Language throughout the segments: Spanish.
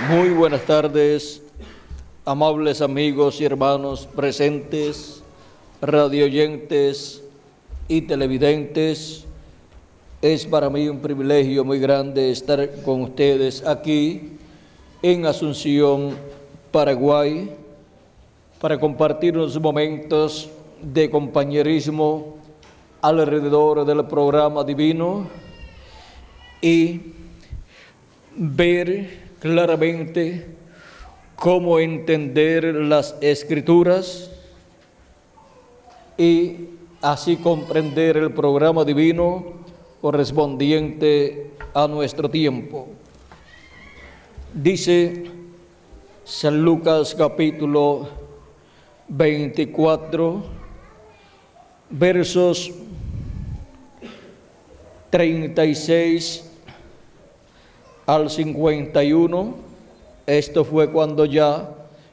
Muy buenas tardes, amables amigos y hermanos presentes, radioyentes y televidentes. Es para mí un privilegio muy grande estar con ustedes aquí en Asunción, Paraguay, para compartir unos momentos de compañerismo alrededor del programa divino y ver claramente cómo entender las Escrituras y así comprender el programa divino correspondiente a nuestro tiempo. Dice San Lucas capítulo 24, versos 36 al 51, esto fue cuando ya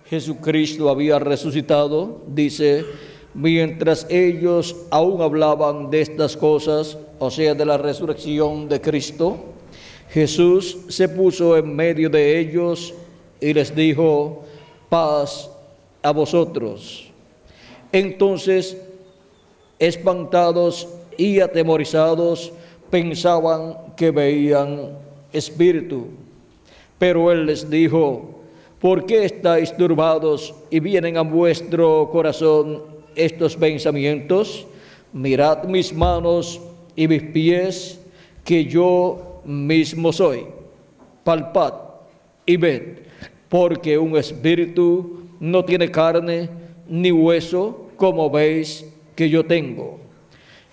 Jesucristo había resucitado. Dice: mientras ellos aún hablaban de estas cosas, o sea, de la resurrección de Cristo, Jesús se puso en medio de ellos y les dijo: paz a vosotros. Entonces, espantados y atemorizados, pensaban que veían espíritu. Pero él les dijo: ¿por qué estáis turbados y vienen a vuestro corazón estos pensamientos? Mirad mis manos y mis pies, que yo mismo soy. Palpad y ved, porque un espíritu no tiene carne ni hueso, como veis que yo tengo.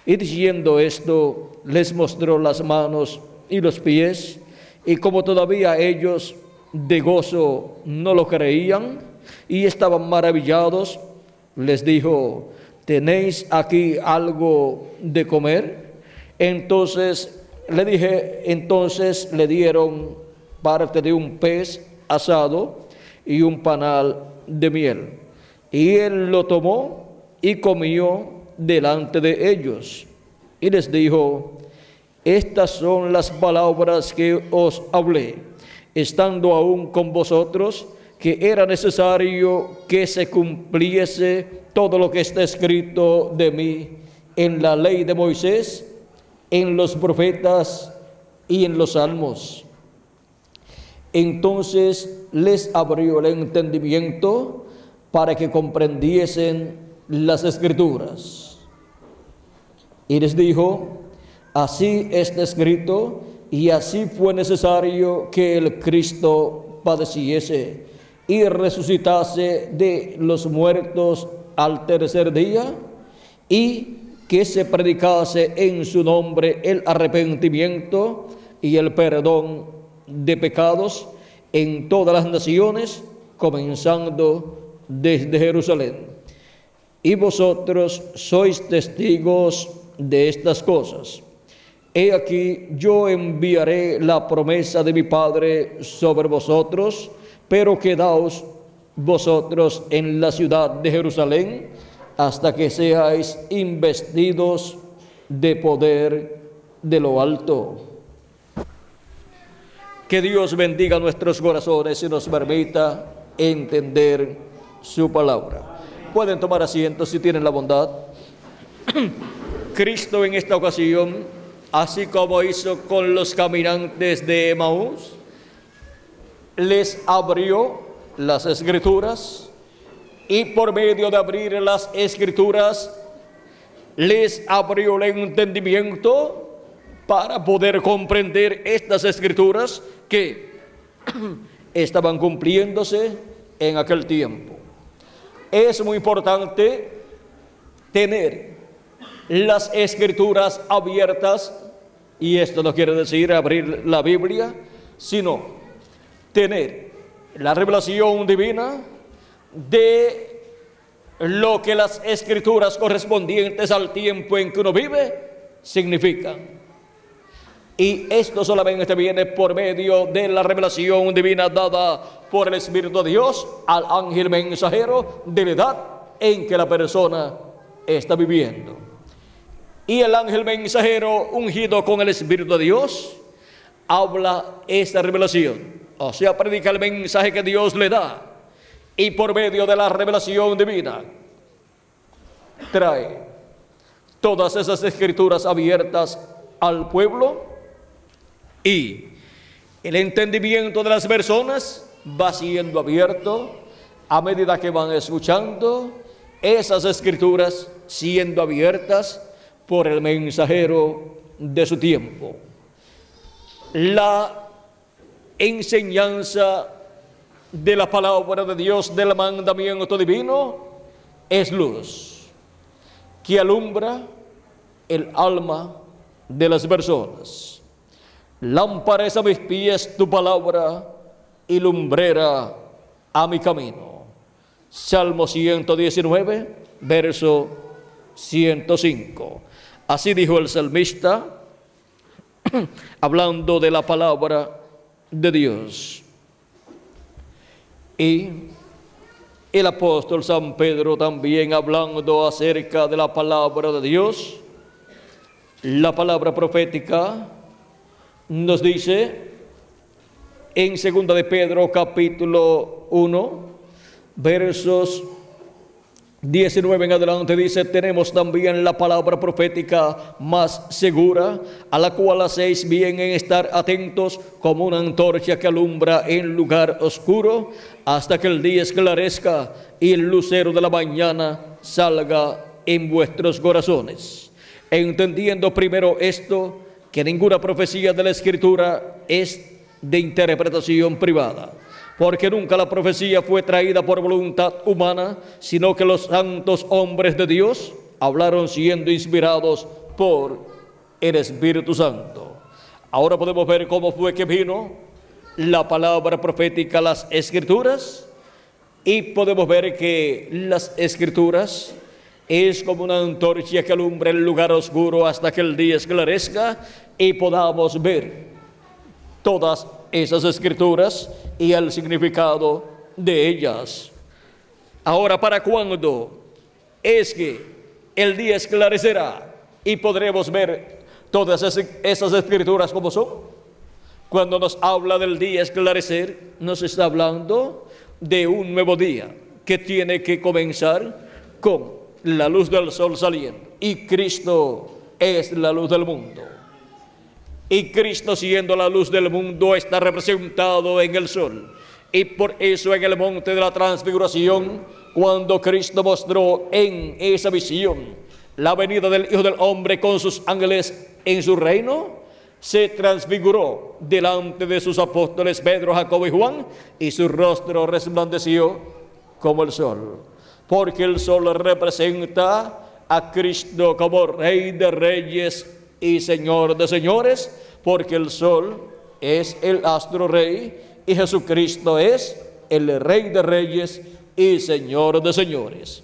Y diciendo esto, les mostró las manos y los pies. Y como todavía ellos de gozo no lo creían y estaban maravillados, les dijo: ¿tenéis aquí algo de comer? Entonces le dieron parte de un pez asado y un panal de miel. Y él lo tomó y comió delante de ellos. Y les dijo: estas son las palabras que os hablé, estando aún con vosotros, que era necesario que se cumpliese todo lo que está escrito de mí en la ley de Moisés, en los profetas y en los salmos. Entonces les abrió el entendimiento para que comprendiesen las Escrituras. Y les dijo: así está escrito, y así fue necesario que el Cristo padeciese y resucitase de los muertos al tercer día, y que se predicase en su nombre el arrepentimiento y el perdón de pecados en todas las naciones, comenzando desde Jerusalén. Y vosotros sois testigos de estas cosas. He aquí, yo enviaré la promesa de mi Padre sobre vosotros, pero quedaos vosotros en la ciudad de Jerusalén hasta que seáis investidos de poder de lo alto. Que Dios bendiga nuestros corazones y nos permita entender su palabra. Pueden tomar asiento si tienen la bondad. Cristo en esta ocasión, así como hizo con los caminantes de Emaús, les abrió las Escrituras, y por medio de abrir las Escrituras les abrió el entendimiento para poder comprender estas Escrituras que estaban cumpliéndose en aquel tiempo. Es muy importante tener las Escrituras abiertas, y esto no quiere decir abrir la Biblia, sino tener la revelación divina de lo que las Escrituras correspondientes al tiempo en que uno vive significan. Y esto solamente viene por medio de la revelación divina dada por el Espíritu de Dios al ángel mensajero de la edad en que la persona está viviendo. Y el ángel mensajero ungido con el Espíritu de Dios habla esta revelación o sea, predica el mensaje que Dios le da, y por medio de la revelación divina, trae todas esas escrituras abiertas al pueblo, y el entendimiento de las personas va siendo abierto a medida que van escuchando esas escrituras siendo abiertas por el mensajero de su tiempo. La enseñanza de la palabra de Dios, del mandamiento divino, es luz que alumbra el alma de las personas. Lámpara es a mis pies tu palabra y lumbrera a mi camino. Salmo 119, verso 105. Así dijo el salmista, hablando de la palabra de Dios. Y el apóstol San Pedro también, hablando acerca de la palabra de Dios, la palabra profética, nos dice en 2 de Pedro capítulo 1, versos 19 en adelante, dice: tenemos también la palabra profética más segura, a la cual hacéis bien en estar atentos como una antorcha que alumbra en lugar oscuro, hasta que el día esclarezca y el lucero de la mañana salga en vuestros corazones. Entendiendo primero esto, que ninguna profecía de la Escritura es de interpretación privada, porque nunca la profecía fue traída por voluntad humana, sino que los santos hombres de Dios hablaron siendo inspirados por el Espíritu Santo. Ahora podemos ver cómo fue que vino la palabra profética a las Escrituras, y podemos ver que las Escrituras es como una antorcha que alumbra el lugar oscuro hasta que el día esclarezca y podamos ver todas esas escrituras y el significado de ellas. Ahora, ¿para cuándo es que el día esclarecerá y podremos ver todas esas escrituras como son? Cuando nos habla del día esclarecer, nos está hablando de un nuevo día que tiene que comenzar con la luz del sol saliendo, y Cristo es la luz del mundo. Y Cristo, siendo la luz del mundo, está representado en el sol. Y por eso en el monte de la transfiguración, cuando Cristo mostró en esa visión la venida del Hijo del Hombre con sus ángeles en su reino, se transfiguró delante de sus apóstoles Pedro, Jacobo y Juan, y su rostro resplandeció como el sol. Porque el sol representa a Cristo como Rey de Reyes y Señor de señores, porque el sol es el astro rey y Jesucristo es el Rey de Reyes y Señor de señores.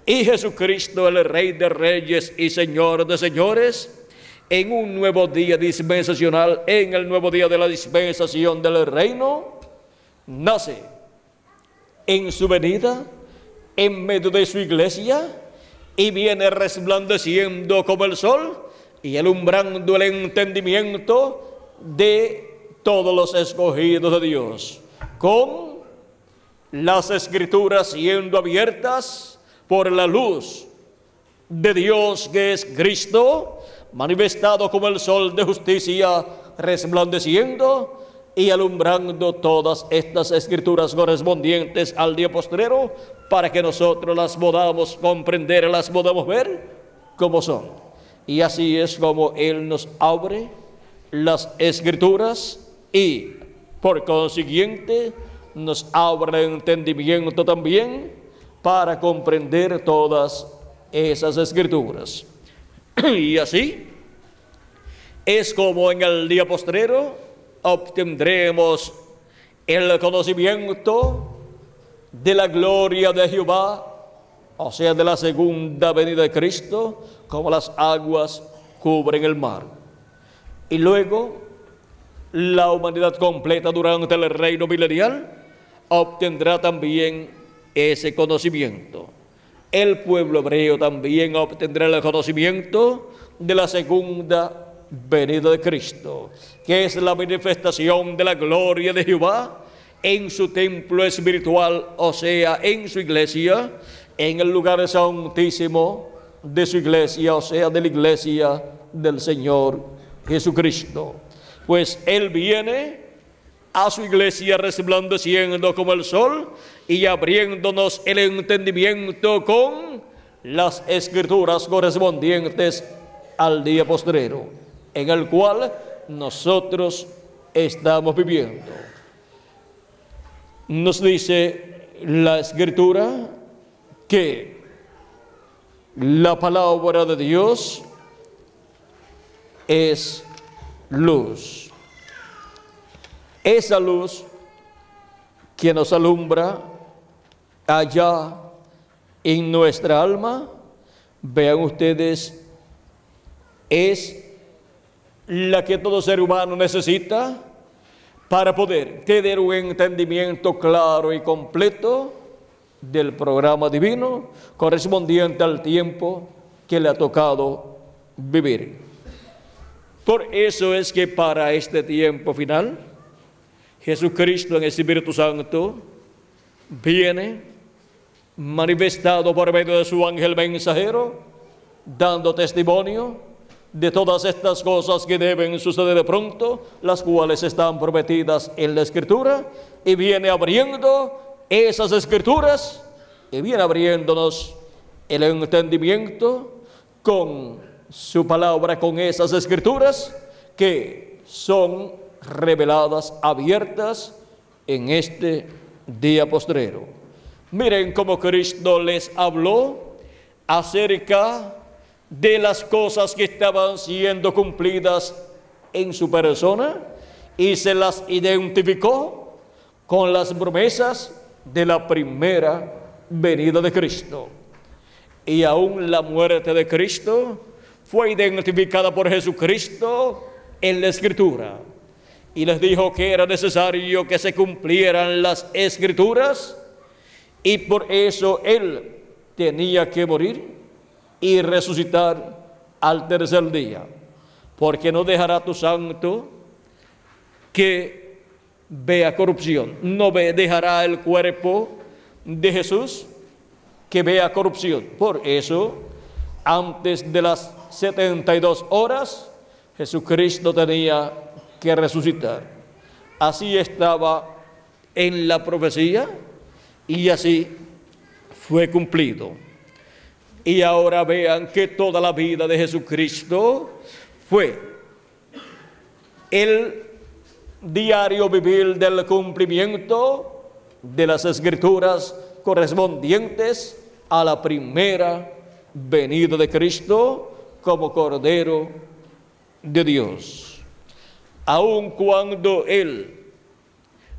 Y Jesucristo, el Rey de Reyes y Señor de señores, en un nuevo día dispensacional, en el nuevo día de la dispensación del reino, nace en su venida, en medio de su iglesia, y viene resplandeciendo como el sol y alumbrando el entendimiento de todos los escogidos de Dios, con las escrituras siendo abiertas por la luz de Dios, que es Cristo, manifestado como el sol de justicia, resplandeciendo y alumbrando todas estas escrituras correspondientes al día postrero, para que nosotros las podamos comprender, las podamos ver como son. Y así es como Él nos abre las escrituras y por consiguiente nos abre el entendimiento también para comprender todas esas escrituras. Y así es como en el día postrero obtendremos el conocimiento de la gloria de Jehová, o sea, de la segunda venida de Cristo, como las aguas cubren el mar. Y luego la humanidad completa durante el reino milenial obtendrá también ese conocimiento. El pueblo hebreo también obtendrá el conocimiento de la segunda venida de Cristo, que es la manifestación de la gloria de Jehová en su templo espiritual, o sea, en su iglesia, en el lugar santísimo de su iglesia, o sea, de la iglesia del Señor Jesucristo. Pues Él viene a su iglesia resplandeciendo como el sol y abriéndonos el entendimiento con las escrituras correspondientes al día postrero, en el cual nosotros estamos viviendo. Nos dice la Escritura que la palabra de Dios es luz. Esa luz que nos alumbra allá en nuestra alma, vean ustedes, es la que todo ser humano necesita para poder tener un entendimiento claro y completo del programa divino correspondiente al tiempo que le ha tocado vivir. Por eso es que para este tiempo final, Jesucristo en el Espíritu Santo viene manifestado por medio de su ángel mensajero, dando testimonio de todas estas cosas que deben suceder de pronto, las cuales están prometidas en la Escritura, y viene abriendo esas Escrituras y viene abriéndonos el entendimiento con su palabra, con esas Escrituras que son reveladas, abiertas en este día postrero. Miren cómo Cristo les habló acerca de las cosas que estaban siendo cumplidas en su persona y se las identificó con las promesas de la primera venida de Cristo. Y aún la muerte de Cristo fue identificada por Jesucristo en la Escritura. Y les dijo que era necesario que se cumplieran las Escrituras y por eso Él tenía que morir y resucitar al tercer día, porque no dejará tu santo que vea corrupción, no dejará el cuerpo de Jesús que vea corrupción. Por eso, antes de las 72 horas, Jesucristo tenía que resucitar. Así estaba en la profecía y así fue cumplido. Y ahora vean que toda la vida de Jesucristo fue el diario vivir del cumplimiento de las Escrituras correspondientes a la primera venida de Cristo como Cordero de Dios. Aun cuando Él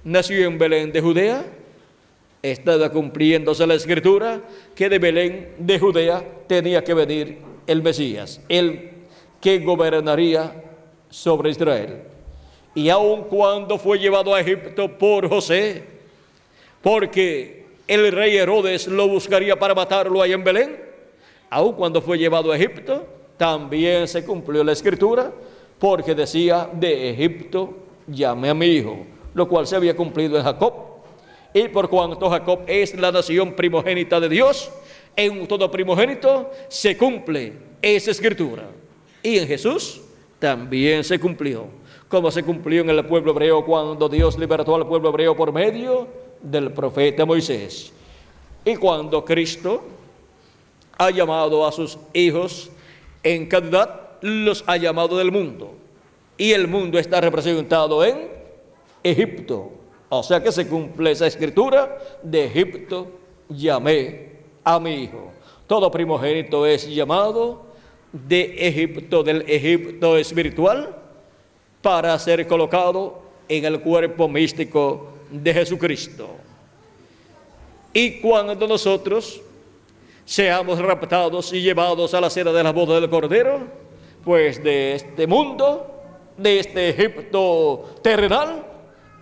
nació en Belén de Judea, estaba cumpliéndose la Escritura que de Belén de Judea tenía que venir el Mesías, el que gobernaría sobre Israel. Y aun cuando fue llevado a Egipto por José, porque el rey Herodes lo buscaría para matarlo ahí en Belén, aun cuando fue llevado a Egipto, también se cumplió la Escritura, porque decía: de Egipto llamé a mi hijo, lo cual se había cumplido en Jacob. Y por cuanto Jacob es la nación primogénita de Dios, en todo primogénito se cumple esa Escritura. Y en Jesús también se cumplió, como se cumplió en el pueblo hebreo cuando Dios libertó al pueblo hebreo por medio del profeta Moisés. Y cuando Cristo ha llamado a sus hijos en calidad, los ha llamado del mundo. Y el mundo está representado en Egipto. O sea que se cumple esa Escritura: de Egipto llamé a mi hijo. Todo primogénito es llamado de Egipto, del Egipto espiritual, para ser colocado en el cuerpo místico de Jesucristo. Y cuando nosotros seamos raptados y llevados a la cena de la boda del Cordero, pues de este mundo, de este Egipto terrenal,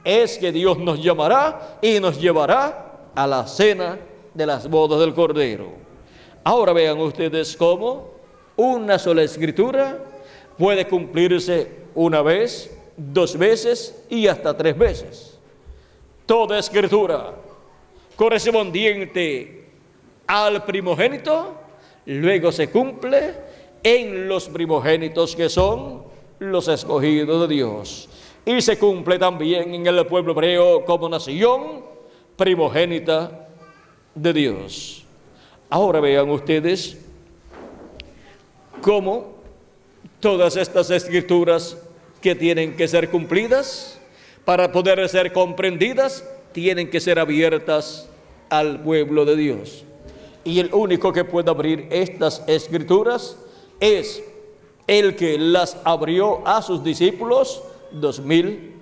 es que Dios nos llamará y nos llevará a la cena de las bodas del Cordero. Ahora vean ustedes cómo una sola Escritura puede cumplirse una vez, 2 veces y hasta 3 veces. Toda escritura correspondiente al primogénito luego se cumple en los primogénitos que son los escogidos de Dios, y se cumple también en el pueblo hebreo como nación primogénita de Dios. Ahora vean ustedes cómo todas estas escrituras que tienen que ser cumplidas para poder ser comprendidas tienen que ser abiertas al pueblo de Dios. Y el único que puede abrir estas escrituras es el que las abrió a sus discípulos 2000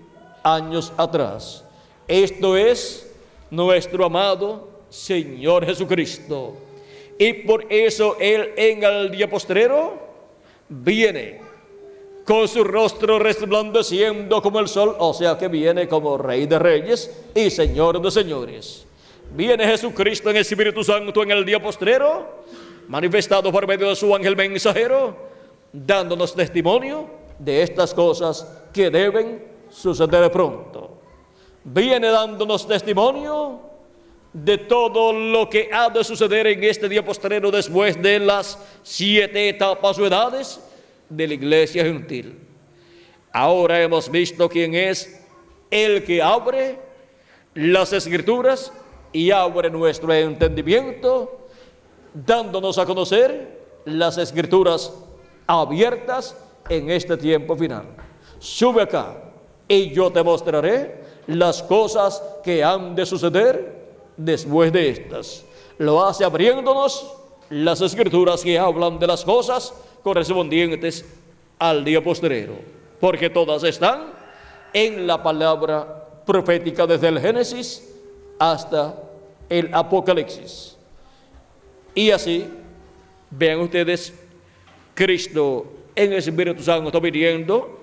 años atrás. Esto es nuestro amado Señor Jesucristo. Y por eso Él en el día postrero viene con su rostro resplandeciendo como el sol, o sea que viene como Rey de Reyes y Señor de Señores. Viene Jesucristo en el Espíritu Santo en el día postrero, manifestado por medio de su ángel mensajero, dándonos testimonio de estas cosas que deben suceder pronto. Viene dándonos testimonio de todo lo que ha de suceder en este día postrero después de las 7 etapas o edades de la iglesia gentil. Ahora hemos visto quién es el que abre las escrituras y abre nuestro entendimiento, dándonos a conocer las escrituras abiertas en este tiempo final. Sube acá y yo te mostraré las cosas que han de suceder después de estas. Lo hace abriéndonos las escrituras que hablan de las cosas correspondientes al día postrero, porque todas están en la palabra profética desde el Génesis hasta el Apocalipsis. Y así, vean ustedes, Cristo en el Espíritu Santo viniendo,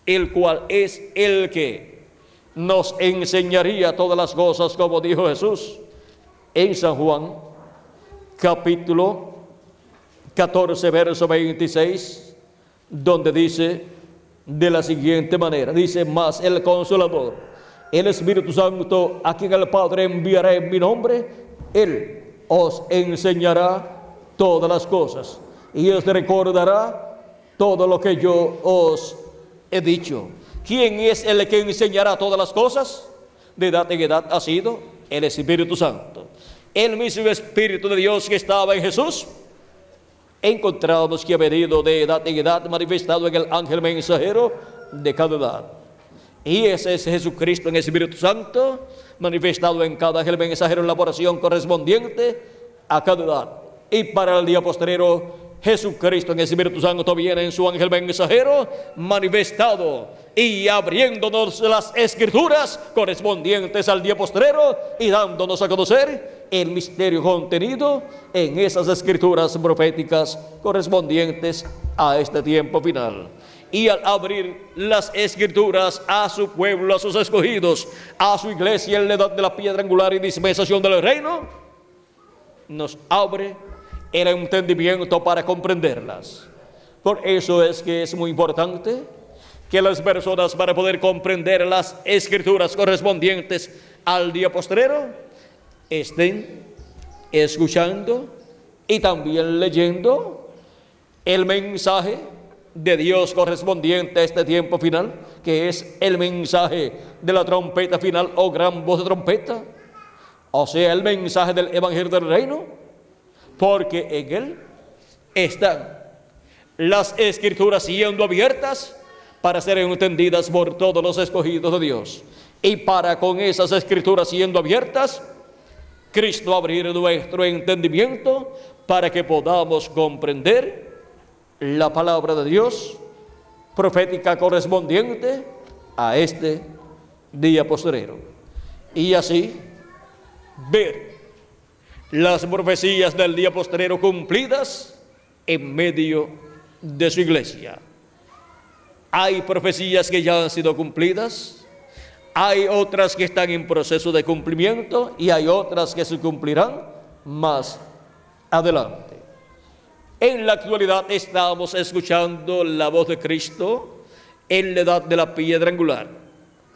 el cual es el que nos enseñaría todas las cosas, como dijo Jesús en San Juan, capítulo 14, verso 26, donde dice de la siguiente manera, dice: mas el Consolador, el Espíritu Santo, a quien el Padre enviará en mi nombre, Él os enseñará todas las cosas y os recordará todo lo que yo os he dicho. ¿Quién es el que enseñará todas las cosas? De edad en edad ha sido el Espíritu Santo. El mismo Espíritu de Dios que estaba en Jesús, encontramos que ha venido de edad en edad, manifestado en el ángel mensajero de cada edad. Y ese es Jesucristo en el Espíritu Santo, manifestado en cada ángel mensajero en la oración correspondiente a cada edad. Y para el día postrero, Jesucristo en el Espíritu Santo viene en su ángel mensajero, manifestado y abriéndonos las escrituras correspondientes al día postrero y dándonos a conocer el misterio contenido en esas escrituras proféticas correspondientes a este tiempo final. Y al abrir las escrituras a su pueblo, a sus escogidos, a su iglesia en la edad de la piedra angular y dispensación del reino, nos abre el entendimiento para comprenderlas. Por eso es que es muy importante que las personas, para poder comprender las escrituras correspondientes al día postrero, estén escuchando y también leyendo el mensaje de Dios correspondiente a este tiempo final, que es el mensaje de la trompeta final o gran voz de trompeta, o sea, el mensaje del Evangelio del Reino, porque en él están las escrituras siendo abiertas para ser entendidas por todos los escogidos de Dios. Y para con esas escrituras siendo abiertas, Cristo abrir nuestro entendimiento para que podamos comprender la palabra de Dios profética correspondiente a este día postrero. Y así ver las profecías del día postrero cumplidas en medio de su iglesia. Hay profecías que ya han sido cumplidas, hay otras que están en proceso de cumplimiento y hay otras que se cumplirán más adelante. En la actualidad estamos escuchando la voz de Cristo en la edad de la piedra angular,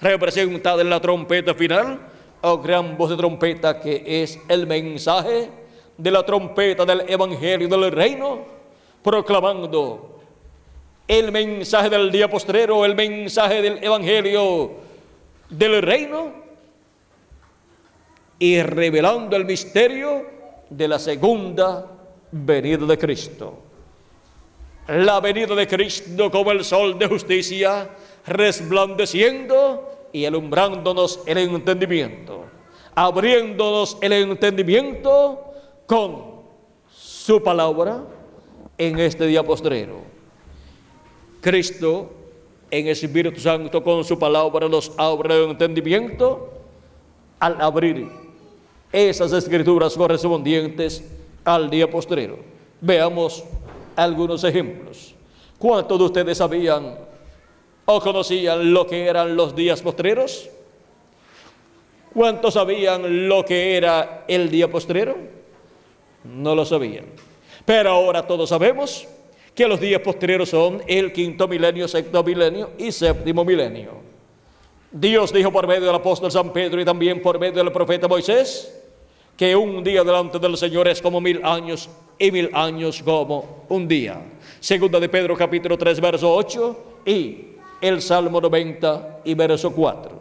representada en la trompeta final, o gran voz de trompeta, que es el mensaje de la trompeta del Evangelio del Reino, proclamando el mensaje del día postrero, el mensaje del Evangelio del Reino, y revelando el misterio de la segunda venida de Cristo. La venida de Cristo como el sol de justicia, resplandeciendo y alumbrándonos el entendimiento, abriéndonos el entendimiento con su palabra en este día postrero. Cristo, en el Espíritu Santo, con su palabra nos abre el entendimiento al abrir esas escrituras correspondientes al día postrero. Veamos algunos ejemplos. ¿Cuántos de ustedes sabían o conocían lo que eran los días postreros? ¿Cuántos sabían lo que era el día postrero? No lo sabían. Pero ahora todos sabemos que los días postreros son el quinto milenio, sexto milenio y séptimo milenio. Dios dijo por medio del apóstol San Pedro y también por medio del profeta Moisés que un día delante del Señor es como 1000 años y 1000 años como un día. Segunda de Pedro capítulo 3 verso 8 y el Salmo 90 y verso 4.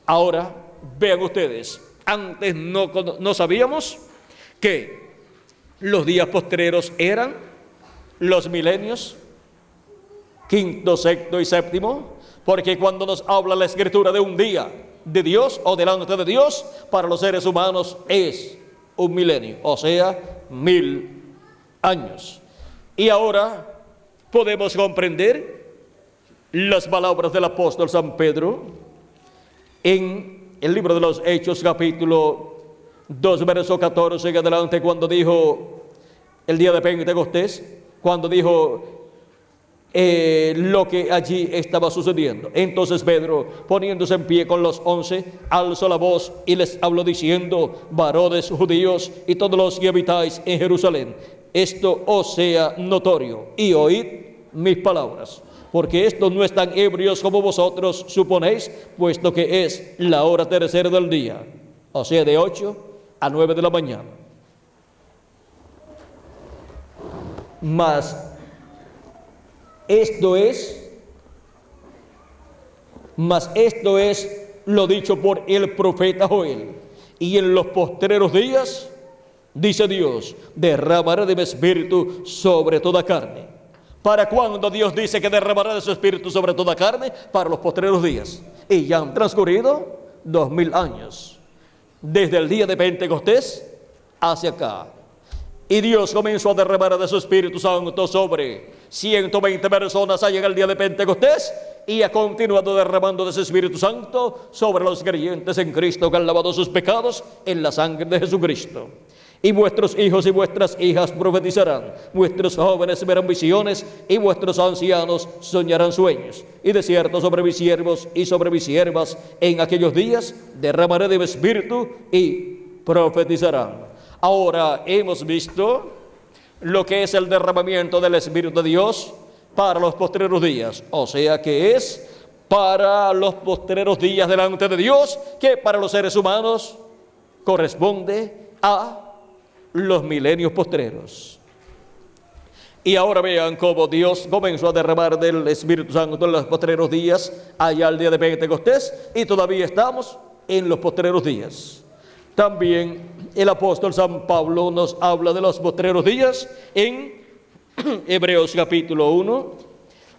Ahora vean ustedes, antes no sabíamos que los días postreros eran los milenios, quinto, sexto y séptimo, porque cuando nos habla la Escritura de un día de Dios o delante de Dios, para los seres humanos es un milenio, o sea, 1000 años. Y ahora podemos comprender las palabras del apóstol San Pedro en el libro de los Hechos, capítulo 2, verso 14 en adelante, cuando dijo el día de Pentecostés, cuando dijo lo que allí estaba sucediendo. Entonces Pedro, poniéndose en pie con los 11, alzó la voz y les habló diciendo: varones judíos y todos los que habitáis en Jerusalén, esto os sea notorio y oíd mis palabras, porque estos no están ebrios como vosotros suponéis, puesto que es la hora tercera del día, o sea, de 8 a 9 de la mañana. Mas esto es lo dicho por el profeta Joel. Y en los postreros días, dice Dios, derramaré de mi espíritu sobre toda carne. ¿Para cuándo Dios dice que derramará de su espíritu sobre toda carne? Para los postreros días. Y ya han transcurrido 2000 años, desde el día de Pentecostés hacia acá. Y Dios comenzó a derramar de su Espíritu Santo sobre 120 personas allá en el día de Pentecostés, y ha continuado derramando de su Espíritu Santo sobre los creyentes en Cristo que han lavado sus pecados en la sangre de Jesucristo. Y vuestros hijos y vuestras hijas profetizarán, vuestros jóvenes verán visiones y vuestros ancianos soñarán sueños. Y de cierto sobre mis siervos y sobre mis siervas en aquellos días derramaré de mi Espíritu y profetizarán. Ahora hemos visto lo que es el derramamiento del Espíritu de Dios para los postreros días, o sea que es para los postreros días delante de Dios, que para los seres humanos corresponde a los milenios postreros. Y ahora vean cómo Dios comenzó a derramar del Espíritu Santo en los postreros días, allá al día de Pentecostés, y todavía estamos en los postreros días. También el apóstol San Pablo nos habla de los postreros días en Hebreos capítulo 1,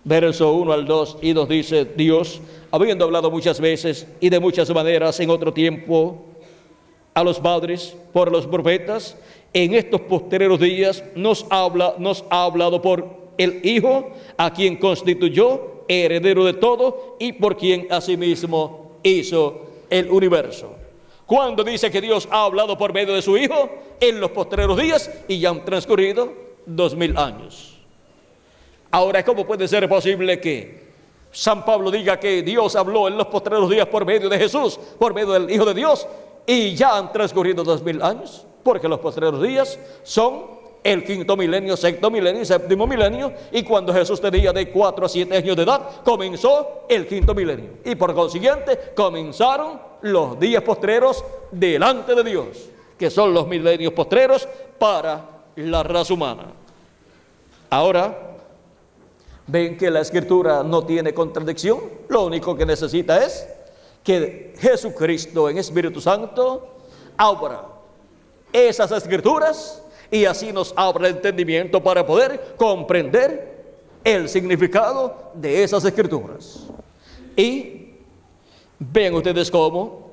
verso 1 al 2, y nos dice: Dios, habiendo hablado muchas veces y de muchas maneras en otro tiempo a los padres por los profetas, en estos postreros días nos ha hablado por el Hijo, a quien constituyó heredero de todo y por quien asimismo hizo el universo. Cuando dice que Dios ha hablado por medio de su Hijo, en los postreros días, y ya han transcurrido 2000 años. Ahora, ¿cómo puede ser posible que San Pablo diga que Dios habló en los postreros días por medio de Jesús, por medio del Hijo de Dios, y ya han transcurrido 2000 años? Porque los postreros días son el quinto milenio, sexto milenio y séptimo milenio, y cuando Jesús tenía de 4 a 7 años de edad, comenzó el quinto milenio. Y por consiguiente, comenzaron los días postreros delante de Dios, que son los milenios postreros para la raza humana. Ahora, ven que la Escritura no tiene contradicción. Lo único que necesita es que Jesucristo en Espíritu Santo abra esas Escrituras y así nos abra el entendimiento para poder comprender el significado de esas Escrituras. Y ven ustedes cómo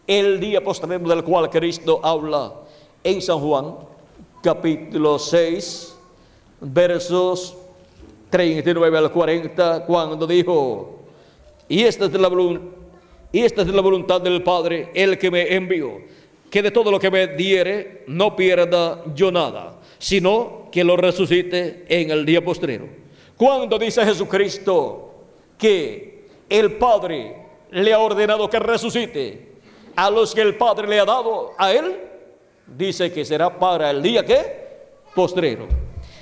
el día postrero del cual Cristo habla en San Juan, capítulo 6, versos 39 al 40, cuando dijo: y esta es la voluntad del Padre, el que me envió, que de todo lo que me diere no pierda yo nada, sino que lo resucite en el día postrero. Cuando dice Jesucristo que el Padre le ha ordenado que resucite a los que el Padre le ha dado a él, dice que será para el día ¿qué? Postrero.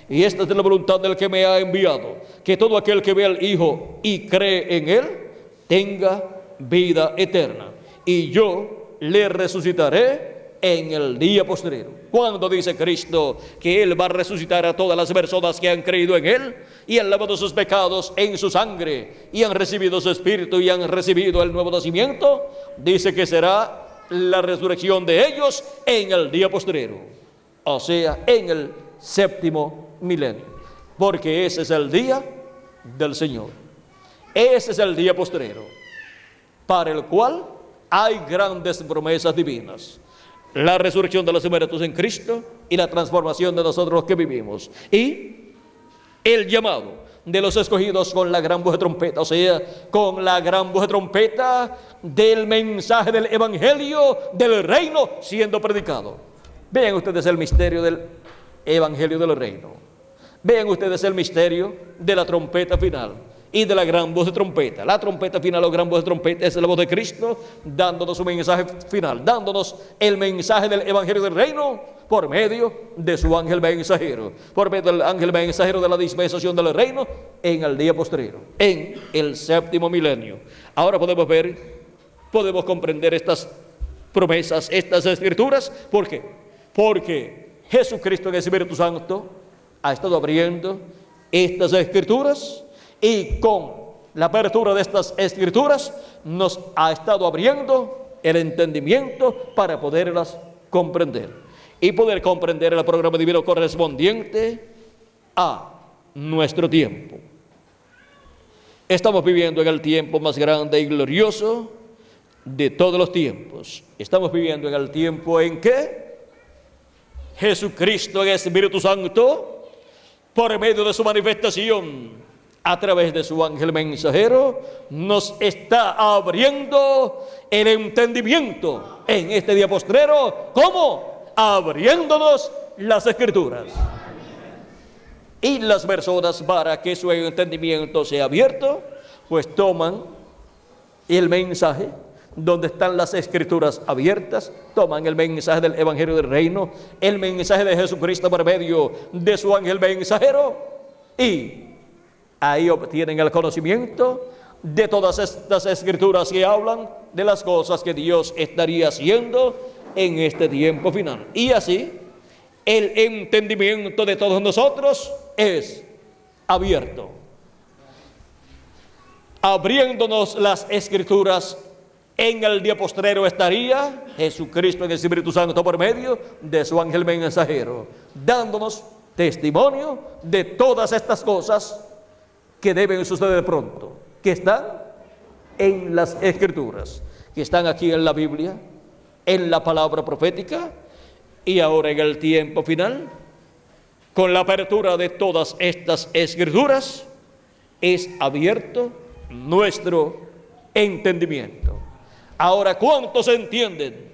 Y esta es la voluntad del que me ha enviado, que todo aquel que ve al Hijo y cree en él tenga vida eterna, y yo le resucitaré en el día postrero. Cuando dice Cristo que Él va a resucitar a todas las personas que han creído en Él y han lavado sus pecados en su sangre y han recibido su Espíritu y han recibido el nuevo nacimiento, dice que será la resurrección de ellos en el día postrero, o sea, en el séptimo milenio, porque ese es el día del Señor. Ese es el día postrero, para el cual hay grandes promesas divinas: la resurrección de los muertos en Cristo y la transformación de nosotros los que vivimos, y el llamado de los escogidos con la gran voz de trompeta, o sea, con la gran voz de trompeta del mensaje del evangelio del reino siendo predicado. Vean ustedes el misterio del evangelio del reino. Vean ustedes el misterio de la trompeta final y de la gran voz de trompeta. La trompeta final o gran voz de trompeta es la voz de Cristo dándonos su mensaje final, dándonos el mensaje del evangelio del reino por medio de su ángel mensajero, por medio del ángel mensajero de la dispensación del reino en el día postrero, en el séptimo milenio. Ahora podemos ver, podemos comprender estas promesas, estas escrituras. ¿Por qué? Porque Jesucristo en el Espíritu Santo ha estado abriendo estas escrituras, y con la apertura de estas escrituras nos ha estado abriendo el entendimiento para poderlas comprender y poder comprender el programa divino correspondiente a nuestro tiempo. Estamos viviendo en el tiempo más grande y glorioso de todos los tiempos. Estamos viviendo en el tiempo en que Jesucristo en el Espíritu Santo, por medio de su manifestación a través de su ángel mensajero, nos está abriendo el entendimiento en este día postrero. ¿Cómo? Abriéndonos las escrituras. Y las personas, para que su entendimiento sea abierto, pues toman el mensaje donde están las escrituras abiertas, toman el mensaje del evangelio del reino, el mensaje de Jesucristo por medio de su ángel mensajero, y ahí obtienen el conocimiento de todas estas escrituras que hablan de las cosas que Dios estaría haciendo en este tiempo final. Y así, el entendimiento de todos nosotros es abierto, abriéndonos las escrituras. En el día postrero estaría Jesucristo en el Espíritu Santo por medio de su ángel mensajero, dándonos testimonio de todas estas cosas que deben suceder pronto, que están en las escrituras, que están aquí en la Biblia, en la palabra profética, y ahora en el tiempo final, con la apertura de todas estas escrituras, es abierto nuestro entendimiento. Ahora, ¿cuántos entienden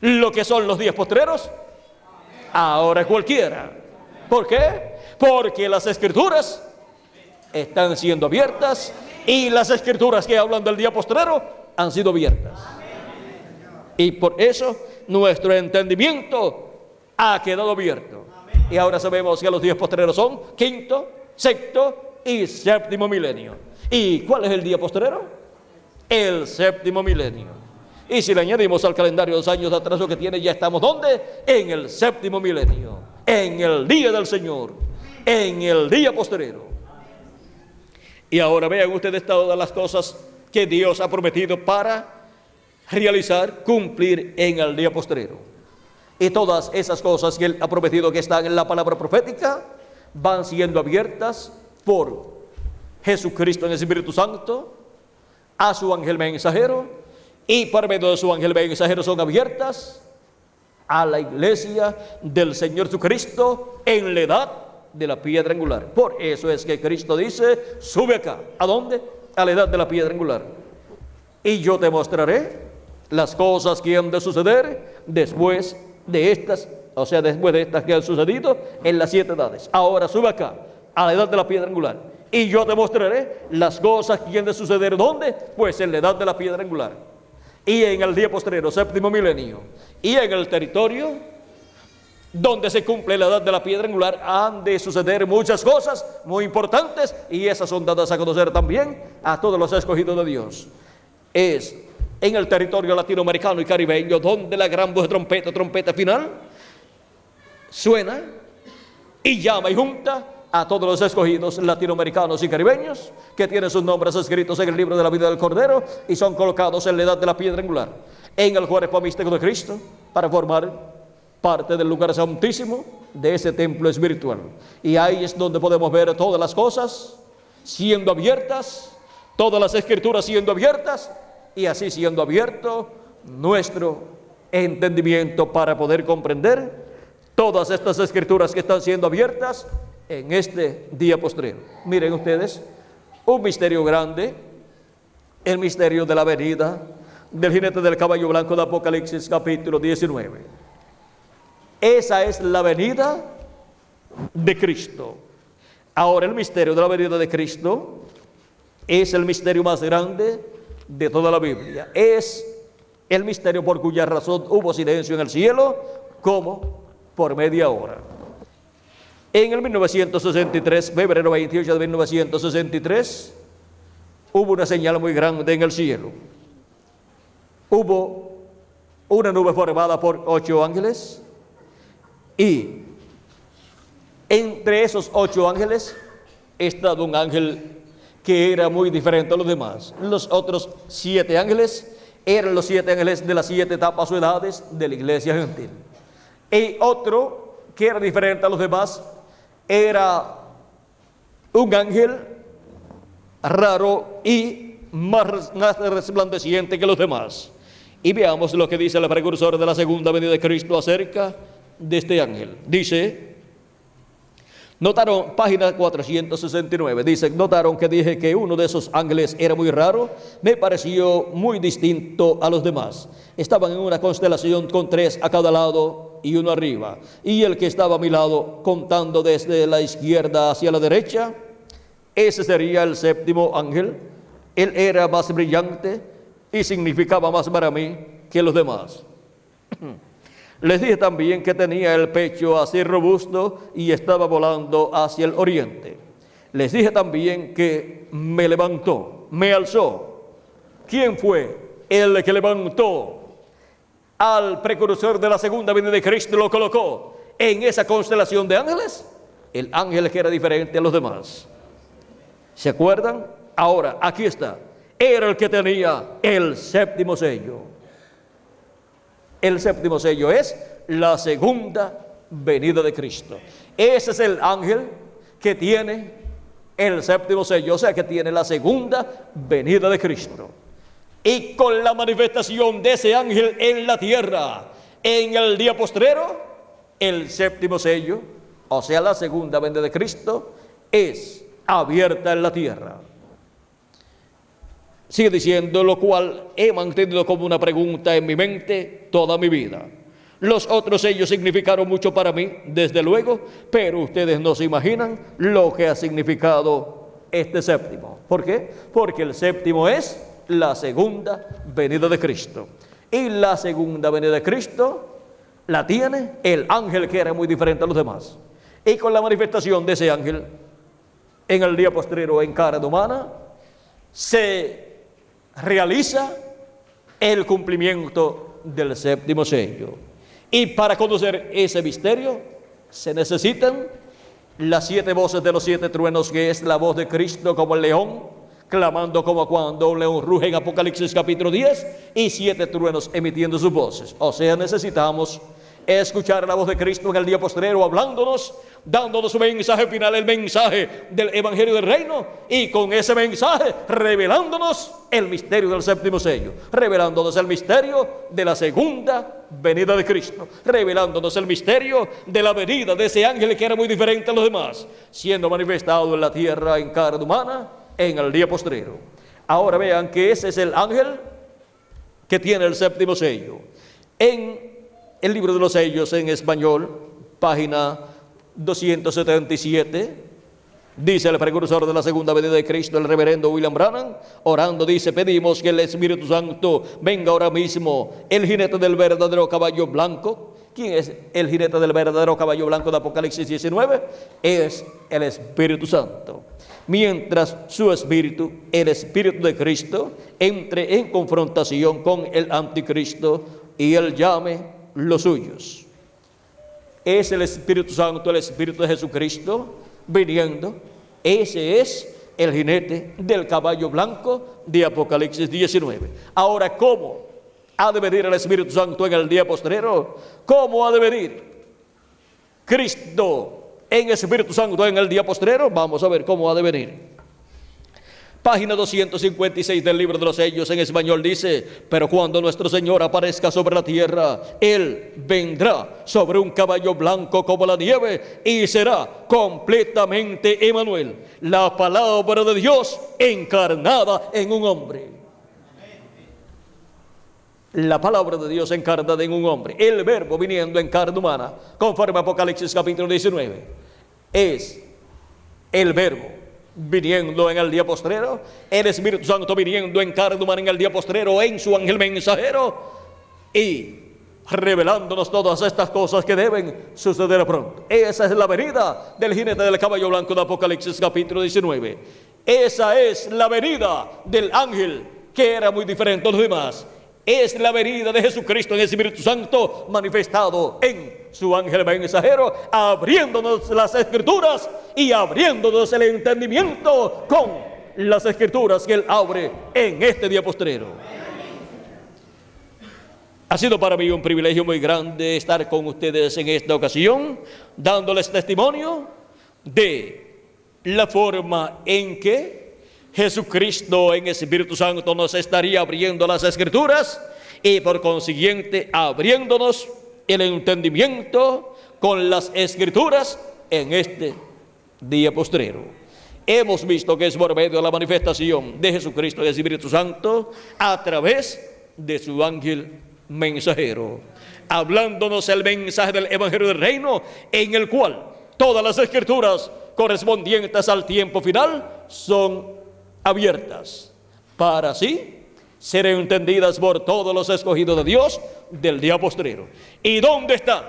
lo que son los días postreros? Ahora cualquiera. ¿Por qué? Porque las escrituras están siendo abiertas, y las escrituras que hablan del día postrero han sido abiertas. Y por eso nuestro entendimiento ha quedado abierto. Y ahora sabemos que los días postreros son quinto, sexto y séptimo milenio. ¿Y cuál es el día postrero? El séptimo milenio. Y si le añadimos al calendario los años de atraso que tiene, ya estamos ¿dónde? En el séptimo milenio, en el día del Señor, en el día postrero. Y ahora vean ustedes todas las cosas que Dios ha prometido para realizar, cumplir en el día postrero. Y todas esas cosas que Él ha prometido que están en la palabra profética van siendo abiertas por Jesucristo en el Espíritu Santo a su ángel mensajero, y por medio de su ángel mensajero son abiertas a la iglesia del Señor Jesucristo en la edad de la piedra angular. Por eso es que Cristo dice: sube acá. ¿A dónde? A la edad de la piedra angular. Y yo te mostraré las cosas que han de suceder después de estas, o sea, después de estas que han sucedido en las 7 edades. Ahora sube acá, a la edad de la piedra angular, y yo te mostraré las cosas que han de suceder. ¿Dónde? Pues en la edad de la piedra angular, y en el día postrero, séptimo milenio, y en el territorio donde se cumple la edad de la piedra angular, han de suceder muchas cosas muy importantes, y esas son dadas a conocer también a todos los escogidos de Dios. Es en el territorio latinoamericano y caribeño donde la gran voz de trompeta final, suena y llama y junta a todos los escogidos latinoamericanos y caribeños que tienen sus nombres escritos en el libro de la vida del Cordero y son colocados en la edad de la piedra angular, en el cuerpo místico de Cristo, para formar parte del lugar santísimo de ese templo espiritual. Y ahí es donde podemos ver todas las cosas siendo abiertas, todas las escrituras siendo abiertas, y así siendo abierto nuestro entendimiento para poder comprender todas estas escrituras que están siendo abiertas en este día postrero. Miren ustedes, un misterio grande, el misterio de la venida del jinete del caballo blanco de Apocalipsis capítulo 19. Esa es la venida de Cristo. Ahora, el misterio de la venida de Cristo es el misterio más grande de toda la Biblia. Es el misterio por cuya razón hubo silencio en el cielo como por media hora. En el 1963, febrero 28 de 1963, hubo una señal muy grande en el cielo. Hubo una nube formada por 8 ángeles, y entre esos 8 ángeles estaba un ángel que era muy diferente a los demás. Los otros 7 ángeles eran los 7 ángeles de las 7 etapas o edades de la iglesia gentil. Y otro que era diferente a los demás era un ángel raro y más resplandeciente que los demás. Y veamos lo que dice el precursor de la segunda venida de Cristo acerca de este ángel. Dice, notaron, página 469, dice: notaron que dije que uno de esos ángeles era muy raro, me pareció muy distinto a los demás. Estaban en una constelación con 3 a cada lado y uno arriba, y el que estaba a mi lado, contando desde la izquierda hacia la derecha, ese sería el séptimo ángel. Él era más brillante y significaba más para mí que los demás. Les dije también que tenía el pecho así robusto y estaba volando hacia el oriente. Les dije también que me levantó, me alzó. ¿Quién fue el que levantó al precursor de la segunda venida de Cristo? Lo colocó en esa constelación de ángeles, el ángel que era diferente a los demás. ¿Se acuerdan? Ahora, aquí está. Era el que tenía el séptimo sello. El séptimo sello es la segunda venida de Cristo. Ese es el ángel que tiene el séptimo sello, o sea, que tiene la segunda venida de Cristo. Y con la manifestación de ese ángel en la tierra, en el día postrero, el séptimo sello, o sea, la segunda venida de Cristo, es abierta en la tierra. Sigue diciendo, lo cual he mantenido como una pregunta en mi mente toda mi vida. Los otros sellos significaron mucho para mí, desde luego, pero ustedes no se imaginan lo que ha significado este séptimo. ¿Por qué? Porque el séptimo es la segunda venida de Cristo. Y la segunda venida de Cristo la tiene el ángel que era muy diferente a los demás. Y con la manifestación de ese ángel en el día postrero en carne humana, se realiza el cumplimiento del séptimo sello. Y para conocer ese misterio se necesitan las 7 voces de los 7 truenos, que es la voz de Cristo como el león, clamando como cuando un león ruge en Apocalipsis capítulo 10, y 7 truenos emitiendo sus voces. O sea, necesitamos escuchar la voz de Cristo en el día postrero, hablándonos, dándonos su mensaje final, el mensaje del Evangelio del Reino, y con ese mensaje revelándonos el misterio del séptimo sello, revelándonos el misterio de la segunda venida de Cristo, revelándonos el misterio de la venida de ese ángel que era muy diferente a los demás, siendo manifestado en la tierra en carne humana en el día postrero. Ahora vean que ese es el ángel que tiene el séptimo sello. En el libro de los sellos en español, página 277, dice el precursor de la segunda venida de Cristo, el reverendo William Branham, orando, dice: pedimos que el Espíritu Santo venga ahora mismo, el jinete del verdadero caballo blanco. ¿Quién es el jinete del verdadero caballo blanco de Apocalipsis 19? Es el Espíritu Santo. Mientras su espíritu, el Espíritu de Cristo, entre en confrontación con el anticristo y él llame los suyos. Es el Espíritu Santo, el Espíritu de Jesucristo viniendo. Ese es el jinete del caballo blanco de Apocalipsis 19. Ahora, ¿cómo ha de venir el Espíritu Santo en el día postrero? ¿Cómo ha de venir Cristo en Espíritu Santo en el día postrero? Vamos a ver cómo ha de venir. Página 256 del libro de los sellos en español dice: pero cuando nuestro Señor aparezca sobre la tierra, Él vendrá sobre un caballo blanco como la nieve, y será completamente Emmanuel, la palabra de Dios encarnada en un hombre. La palabra de Dios encarnada en un hombre, el verbo viniendo en carne humana, conforme a Apocalipsis capítulo 19, es el verbo viniendo en el día postrero, el Espíritu Santo viniendo en carne humana en el día postrero en su ángel mensajero, y revelándonos todas estas cosas que deben suceder pronto. Esa es la venida del jinete del caballo blanco de Apocalipsis capítulo 19. Esa es la venida del ángel que era muy diferente a los demás. Es la venida de Jesucristo en el Espíritu Santo manifestado en su ángel mensajero, abriéndonos las Escrituras y abriéndonos el entendimiento con las Escrituras que Él abre en este día postrero. Ha sido para mí un privilegio muy grande estar con ustedes en esta ocasión, dándoles testimonio de la forma en que Jesucristo en Espíritu Santo nos estaría abriendo las Escrituras y por consiguiente abriéndonos el entendimiento con las Escrituras en este día postrero. Hemos visto que es por medio de la manifestación de Jesucristo en el Espíritu Santo a través de su ángel mensajero, hablándonos el mensaje del Evangelio del Reino, en el cual todas las Escrituras correspondientes al tiempo final son abiertas para así ser entendidas por todos los escogidos de Dios del día postrero. ¿Y dónde están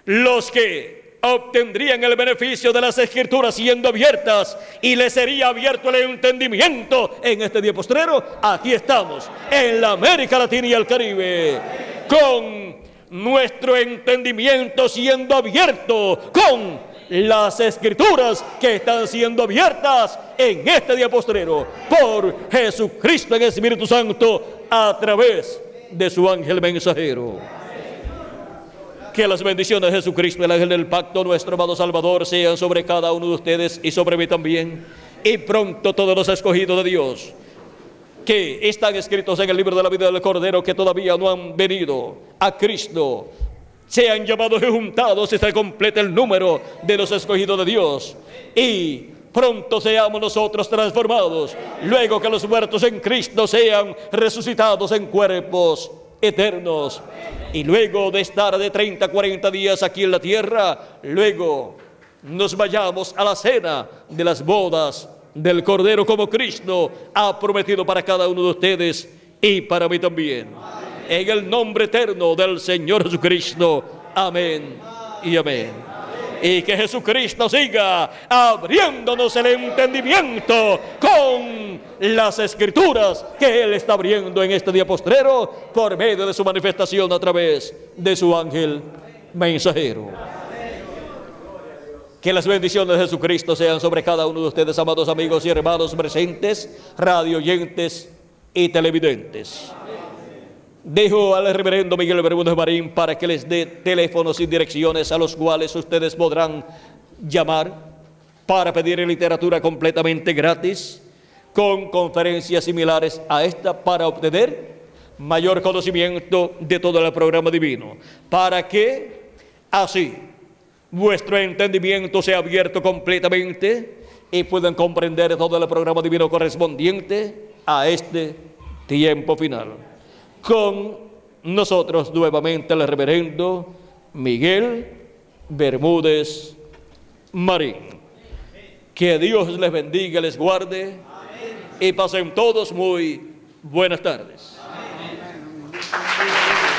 los que obtendrían el beneficio de las Escrituras siendo abiertas y les sería abierto el entendimiento en este día postrero? Aquí estamos, en la América Latina y el Caribe, con nuestro entendimiento siendo abierto, con las Escrituras que están siendo abiertas en este día postrero por Jesucristo en el Espíritu Santo a través de su ángel mensajero. Que las bendiciones de Jesucristo, el ángel del pacto, nuestro amado Salvador, sean sobre cada uno de ustedes y sobre mí también, y pronto todos los escogidos de Dios que están escritos en el libro de la vida del Cordero, que todavía no han venido a Cristo, sean llamados y juntados y se complete el número de los escogidos de Dios, y pronto seamos nosotros transformados, luego que los muertos en Cristo sean resucitados en cuerpos eternos, y luego de estar de 30 a 40 días aquí en la tierra, luego nos vayamos a la cena de las bodas del Cordero, como Cristo ha prometido para cada uno de ustedes y para mí también. En el nombre eterno del Señor Jesucristo. Amén y amén. Y que Jesucristo siga abriéndonos el entendimiento con las Escrituras que Él está abriendo en este día postrero por medio de su manifestación a través de su ángel mensajero. Que las bendiciones de Jesucristo sean sobre cada uno de ustedes, amados amigos y hermanos presentes, radio oyentes y televidentes. Dejo al reverendo Miguel Bermúdez Marín para que les dé teléfonos y direcciones a los cuales ustedes podrán llamar para pedir literatura completamente gratis, con conferencias similares a esta, para obtener mayor conocimiento de todo el programa divino, para que así vuestro entendimiento sea abierto completamente y puedan comprender todo el programa divino correspondiente a este tiempo final. Con nosotros nuevamente el reverendo Miguel Bermúdez Marín. Que Dios les bendiga, les guarde. Amén. Y pasen todos muy buenas tardes. Amén.